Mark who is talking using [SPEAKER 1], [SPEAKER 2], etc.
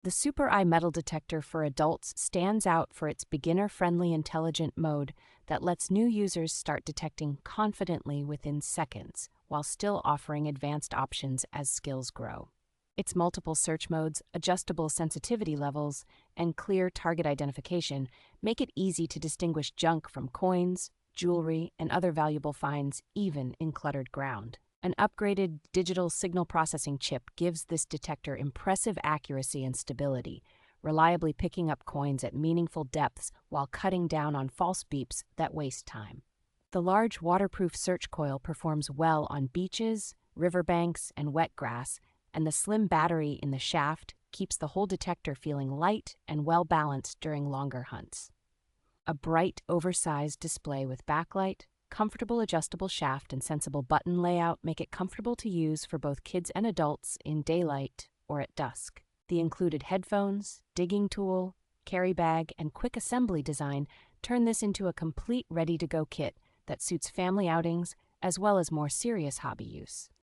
[SPEAKER 1] The SuperEye Metal Detector for adults stands out for its beginner-friendly intelligent mode that lets new users start detecting confidently within seconds, while still offering advanced options as skills grow. Its multiple search modes, adjustable sensitivity levels, and clear target identification make it easy to distinguish junk from coins, jewelry, and other valuable finds, even in cluttered ground. An upgraded digital signal processing chip gives this detector impressive accuracy and stability, reliably picking up coins at meaningful depths while cutting down on false beeps that waste time. The large waterproof search coil performs well on beaches, riverbanks, and wet grass, and the slim battery in the shaft keeps the whole detector feeling light and well-balanced during longer hunts. A bright, oversized display with backlight, comfortable adjustable shaft, and sensible button layout make it comfortable to use for both kids and adults in daylight or at dusk. The included headphones, digging tool, carry bag, and quick assembly design turn this into a complete ready-to-go kit that suits family outings as well as more serious hobby use.